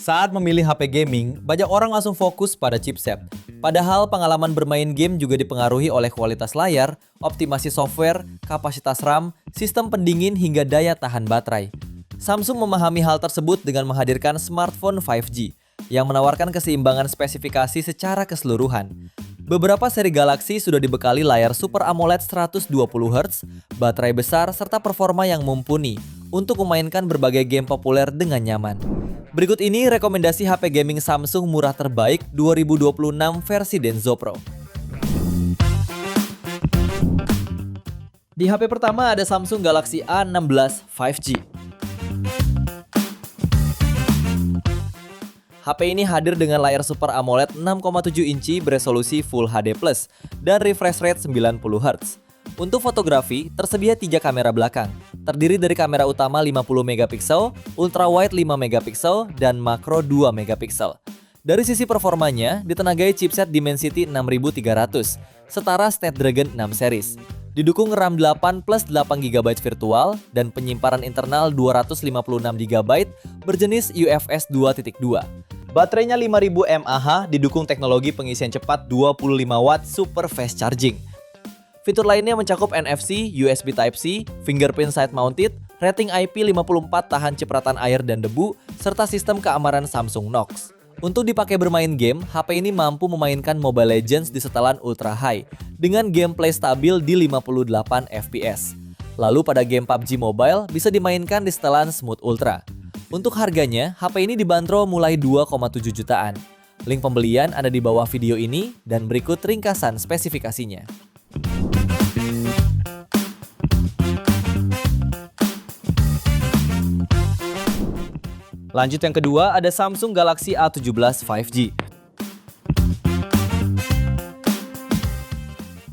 Saat memilih HP gaming, banyak orang langsung fokus pada chipset. Padahal pengalaman bermain game juga dipengaruhi oleh kualitas layar, optimasi software, kapasitas RAM, sistem pendingin hingga daya tahan baterai. Samsung memahami hal tersebut dengan menghadirkan smartphone 5G yang menawarkan keseimbangan spesifikasi secara keseluruhan. Beberapa seri Galaxy sudah dibekali layar Super AMOLED 120Hz, baterai besar, serta performa yang mumpuni untuk memainkan berbagai game populer dengan nyaman. Berikut ini rekomendasi HP gaming Samsung murah terbaik 2026 versi Denso Pro. Di HP pertama ada Samsung Galaxy A16 5G. HP ini hadir dengan layar Super AMOLED 6,7 inci beresolusi Full HD+, dan refresh rate 90Hz. Untuk fotografi, tersedia 3 kamera belakang, terdiri dari kamera utama 50MP, ultrawide 5MP, dan makro 2MP. Dari sisi performanya, ditenagai chipset Dimensity 6300, setara Snapdragon 6 series. Didukung RAM 8 plus 8GB virtual dan penyimpanan internal 256GB berjenis UFS 2.2. Baterainya 5000 mAh didukung teknologi pengisian cepat 25W super fast charging. Fitur lainnya mencakup NFC, USB Type-C, fingerprint side mounted, rating IP54 tahan cipratan air dan debu, serta sistem keamanan Samsung Knox. Untuk dipakai bermain game, HP ini mampu memainkan Mobile Legends di setelan ultra high dengan gameplay stabil di 58 FPS. Lalu pada game PUBG Mobile bisa dimainkan di setelan smooth ultra. Untuk harganya, HP ini dibanderol mulai 2,7 jutaan. Link pembelian ada di bawah video ini dan berikut ringkasan spesifikasinya. Lanjut yang kedua ada Samsung Galaxy A17 5G.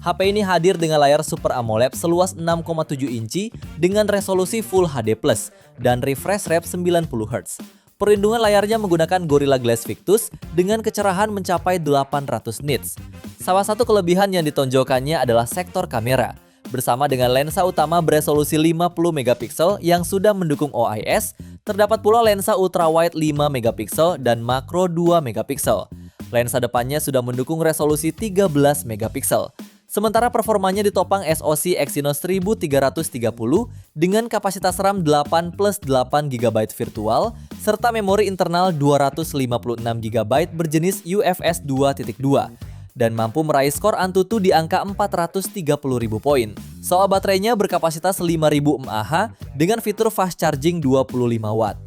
HP ini hadir dengan layar Super AMOLED seluas 6,7 inci dengan resolusi Full HD+, dan refresh rate 90Hz. Perlindungan layarnya menggunakan Gorilla Glass Victus dengan kecerahan mencapai 800 nits. Salah satu kelebihan yang ditonjolkannya adalah sektor kamera. Bersama dengan lensa utama beresolusi 50MP yang sudah mendukung OIS, terdapat pula lensa ultrawide 5MP dan makro 2MP. Lensa depannya sudah mendukung resolusi 13MP. Sementara performanya ditopang SoC Exynos 1330 dengan kapasitas RAM 8 plus 8GB virtual serta memori internal 256GB berjenis UFS 2.2 dan mampu meraih skor Antutu di angka 430.000 poin. Soal baterainya berkapasitas 5000 mAh dengan fitur fast charging 25W.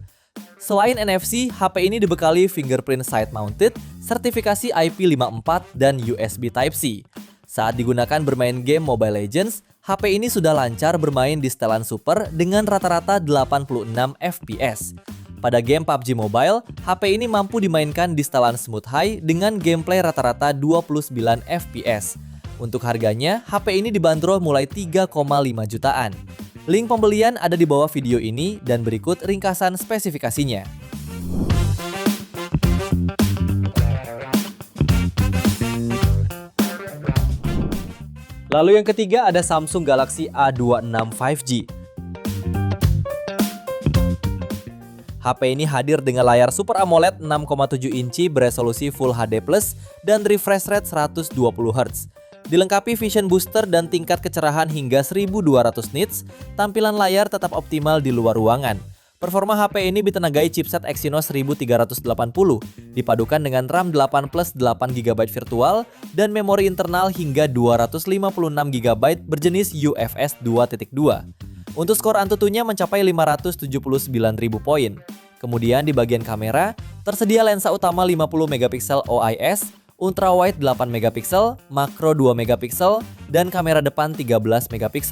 Selain NFC, HP ini dibekali fingerprint side mounted, sertifikasi IP54 dan USB Type-C. Saat digunakan bermain game Mobile Legends, HP ini sudah lancar bermain di setelan super dengan rata-rata 86 FPS. Pada game PUBG Mobile, HP ini mampu dimainkan di setelan smooth high dengan gameplay rata-rata 29 FPS. Untuk harganya, HP ini dibanderol mulai 3,5 jutaan. Link pembelian ada di bawah video ini dan berikut ringkasan spesifikasinya. Lalu yang ketiga ada Samsung Galaxy A26 5G. HP ini hadir dengan layar Super AMOLED 6,7 inci beresolusi Full HD+, dan refresh rate 120Hz. Dilengkapi Vision Booster dan tingkat kecerahan hingga 1200 nits, tampilan layar tetap optimal di luar ruangan. Performa HP ini ditenagai chipset Exynos 1380, dipadukan dengan RAM 8 plus 8GB virtual dan memori internal hingga 256GB berjenis UFS 2.2. Untuk skor Antutunya mencapai 579.000 poin. Kemudian di bagian kamera, tersedia lensa utama 50MP OIS, ultrawide 8MP, makro 2MP, dan kamera depan 13MP.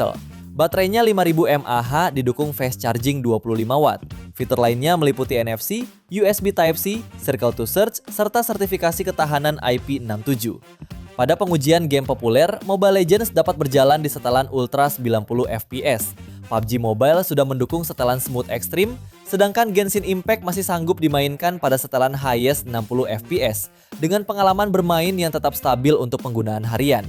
Baterainya 5000 mAh didukung fast charging 25W. Fitur lainnya meliputi NFC, USB Type-C, Circle to Search, serta sertifikasi ketahanan IP67. Pada pengujian game populer, Mobile Legends dapat berjalan di setelan Ultra 90 FPS. PUBG Mobile sudah mendukung setelan Smooth Extreme, sedangkan Genshin Impact masih sanggup dimainkan pada setelan highest 60 FPS dengan pengalaman bermain yang tetap stabil untuk penggunaan harian.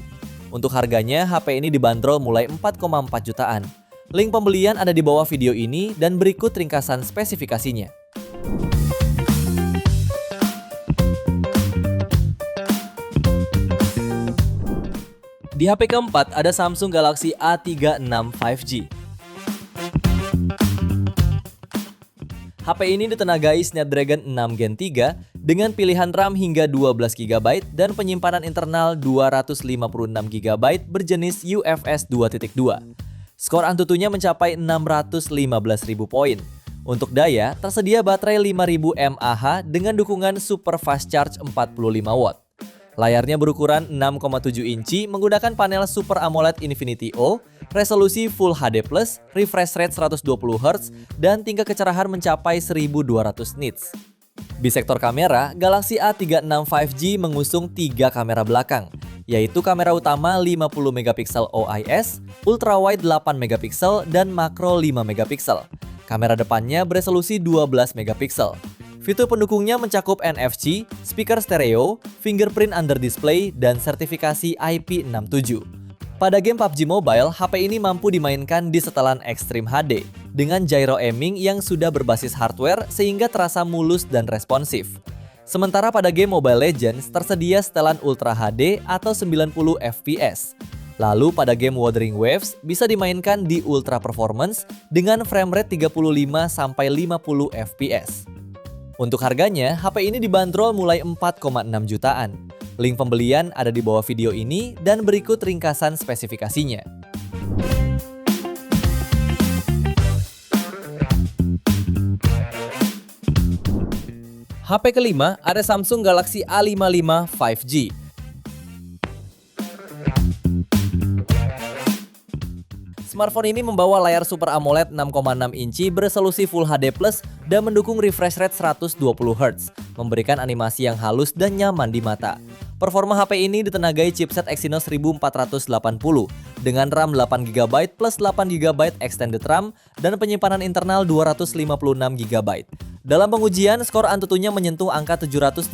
Untuk harganya, HP ini dibanderol mulai 4,4 jutaan. Link pembelian ada di bawah video ini dan berikut ringkasan spesifikasinya. Di HP keempat ada Samsung Galaxy A36 5G. HP ini ditenagai Snapdragon 6 Gen 3 dengan pilihan RAM hingga 12GB dan penyimpanan internal 256GB berjenis UFS 2.2. Skor Antutunya mencapai 615.000 poin. Untuk daya, tersedia baterai 5000 mAh dengan dukungan Super Fast Charge 45W. Layarnya berukuran 6,7 inci menggunakan panel Super AMOLED Infinity O, resolusi Full HD+, refresh rate 120Hz, dan tingkat kecerahan mencapai 1200 nits. Di sektor kamera, Galaxy A36 5G mengusung 3 kamera belakang, yaitu kamera utama 50MP OIS, ultrawide 8MP, dan makro 5MP. Kamera depannya beresolusi 12MP. Fitur pendukungnya mencakup NFC, speaker stereo, fingerprint under display, dan sertifikasi IP67. Pada game PUBG Mobile, HP ini mampu dimainkan di setelan Extreme HD dengan gyro aiming yang sudah berbasis hardware sehingga terasa mulus dan responsif. Sementara pada game Mobile Legends tersedia setelan Ultra HD atau 90 fps. Lalu pada game Wuthering Waves bisa dimainkan di Ultra Performance dengan frame rate 35-50 fps. Untuk harganya, HP ini dibanderol mulai 4,6 jutaan. Link pembelian ada di bawah video ini dan berikut ringkasan spesifikasinya. HP kelima ada Samsung Galaxy A55 5G. Smartphone ini membawa layar Super AMOLED 6,6 inci beresolusi Full HD+, dan mendukung refresh rate 120Hz, memberikan animasi yang halus dan nyaman di mata. Performa HP ini ditenagai chipset Exynos 1480 dengan RAM 8GB plus 8GB extended RAM dan penyimpanan internal 256GB. Dalam pengujian, skor Antutunya menyentuh angka 732.000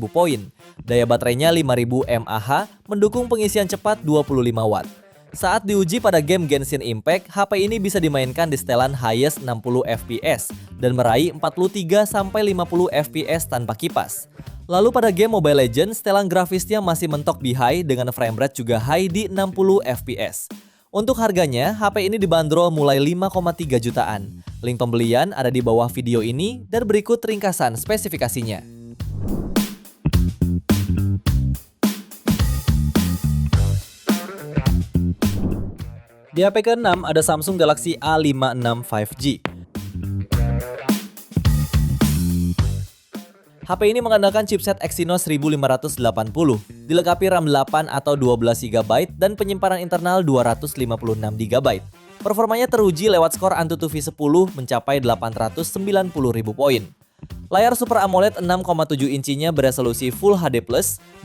poin. Daya baterainya 5000 mAh, mendukung pengisian cepat 25W. Saat diuji pada game Genshin Impact, HP ini bisa dimainkan di setelan highest 60 fps dan meraih 43-50 fps tanpa kipas. Lalu pada game Mobile Legends, setelan grafisnya masih mentok di high dengan frame rate juga high di 60 fps. Untuk harganya, HP ini dibanderol mulai 5,3 jutaan. Link pembelian ada di bawah video ini dan berikut ringkasan spesifikasinya. Di HP ke-6 ada Samsung Galaxy A56 5G. HP ini mengandalkan chipset Exynos 1580, dilengkapi RAM 8 atau 12GB dan penyimpanan internal 256GB. Performanya teruji lewat skor Antutu V10 mencapai 890.000 poin. Layar Super AMOLED 6,7 incinya beresolusi Full HD+,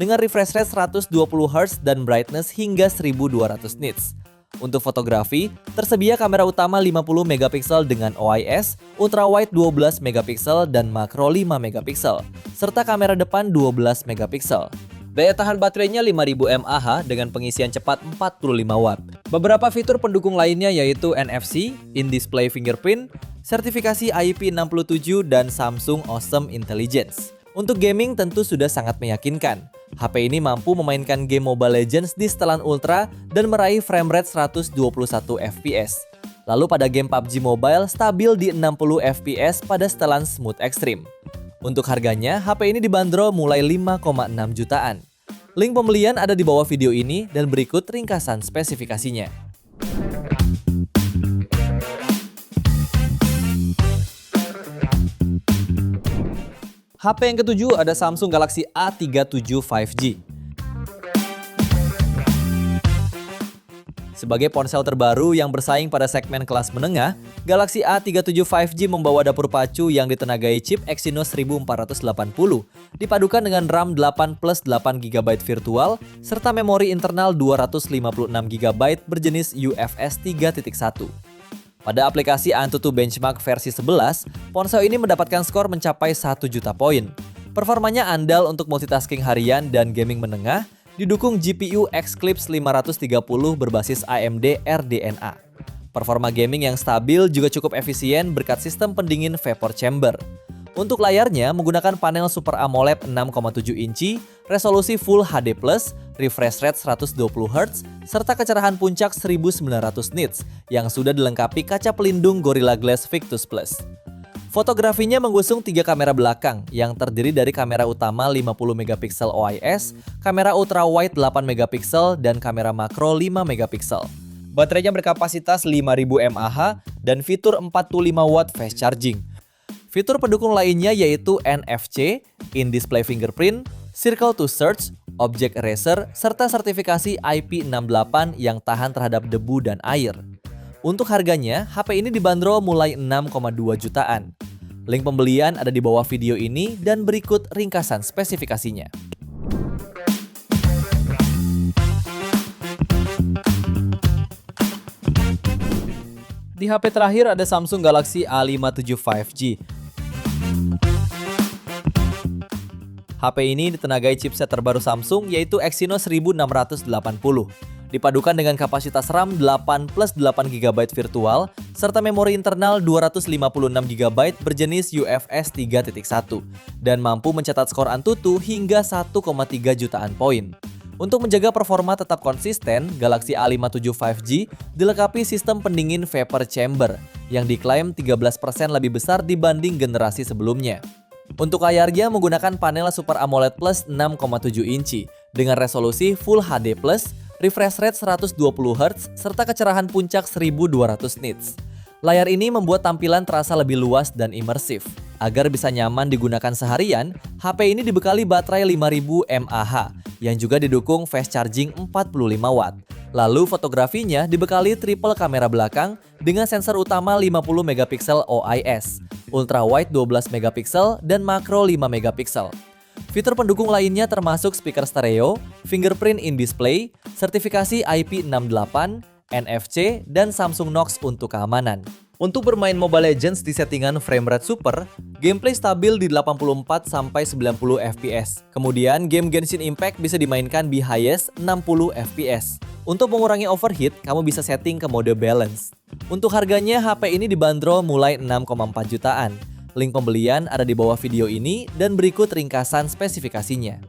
dengan refresh rate 120Hz dan brightness hingga 1200 nits. Untuk fotografi, tersedia kamera utama 50MP dengan OIS, ultrawide 12MP dan makro 5MP, serta kamera depan 12MP. Daya tahan baterainya 5000 mAh dengan pengisian cepat 45W. Beberapa fitur pendukung lainnya yaitu NFC, in-display fingerprint, sertifikasi IP67 dan Samsung Awesome Intelligence. Untuk gaming tentu sudah sangat meyakinkan. HP ini mampu memainkan game Mobile Legends di setelan Ultra dan meraih frame rate 121 fps. Lalu pada game PUBG Mobile stabil di 60 fps pada setelan Smooth Extreme. Untuk harganya, HP ini dibanderol mulai 5,6 jutaan. Link pembelian ada di bawah video ini dan berikut ringkasan spesifikasinya. HP yang ketujuh ada Samsung Galaxy A37 5G. Sebagai ponsel terbaru yang bersaing pada segmen kelas menengah, Galaxy A37 5G membawa dapur pacu yang ditenagai chip Exynos 1480, dipadukan dengan RAM 8 plus 8GB virtual, serta memori internal 256GB berjenis UFS 3.1. Pada aplikasi Antutu Benchmark versi 11, ponsel ini mendapatkan skor mencapai 1 juta poin. Performanya andal untuk multitasking harian dan gaming menengah, didukung GPU Xclipse 530 berbasis AMD RDNA. Performa gaming yang stabil juga cukup efisien berkat sistem pendingin vapor chamber. Untuk layarnya menggunakan panel Super AMOLED 6,7 inci, resolusi Full HD+, refresh rate 120Hz, serta kecerahan puncak 1900 nits yang sudah dilengkapi kaca pelindung Gorilla Glass Victus Plus. Fotografinya mengusung 3 kamera belakang yang terdiri dari kamera utama 50MP OIS, kamera ultrawide 8MP, dan kamera makro 5MP. Baterainya berkapasitas 5000 mAh dan fitur 45 watt fast charging. Fitur pendukung lainnya yaitu NFC, In-Display Fingerprint, Circle to Search, Object Eraser, serta sertifikasi IP68 yang tahan terhadap debu dan air. Untuk harganya, HP ini dibanderol mulai 6,2 jutaan. Link pembelian ada di bawah video ini dan berikut ringkasan spesifikasinya. Di HP terakhir ada Samsung Galaxy A57 5G. HP ini ditenagai chipset terbaru Samsung yaitu Exynos 1680. Dipadukan dengan kapasitas RAM 8 plus 8GB virtual serta memori internal 256GB berjenis UFS 3.1 dan mampu mencetak skor Antutu hingga 1,3 jutaan poin. Untuk menjaga performa tetap konsisten, Galaxy A57 5G dilengkapi sistem pendingin vapor chamber yang diklaim 13% lebih besar dibanding generasi sebelumnya. Untuk layarnya menggunakan panel Super AMOLED Plus 6,7 inci dengan resolusi Full HD+, refresh rate 120Hz, serta kecerahan puncak 1200 nits. Layar ini membuat tampilan terasa lebih luas dan imersif. Agar bisa nyaman digunakan seharian, HP ini dibekali baterai 5000 mAh yang juga didukung fast charging 45 watt. Lalu fotografinya dibekali triple kamera belakang dengan sensor utama 50MP OIS, ultrawide 12MP, dan makro 5MP. Fitur pendukung lainnya termasuk speaker stereo, fingerprint in display, sertifikasi IP68, NFC, dan Samsung Knox untuk keamanan. Untuk bermain Mobile Legends di settingan frame rate super, gameplay stabil di 84-90 fps. Kemudian game Genshin Impact bisa dimainkan di highest 60 fps. Untuk mengurangi overheat, kamu bisa setting ke mode balance. Untuk harganya, HP ini dibanderol mulai 6,4 jutaan. Link pembelian ada di bawah video ini dan berikut ringkasan spesifikasinya.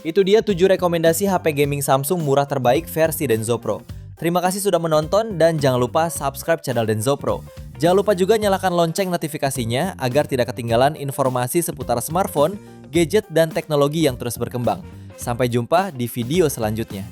Itu dia 7 rekomendasi HP gaming Samsung murah terbaik versi Denso Pro. Terima kasih sudah menonton dan jangan lupa subscribe channel Denso Pro. Jangan lupa juga nyalakan lonceng notifikasinya agar tidak ketinggalan informasi seputar smartphone, gadget, dan teknologi yang terus berkembang. Sampai jumpa di video selanjutnya.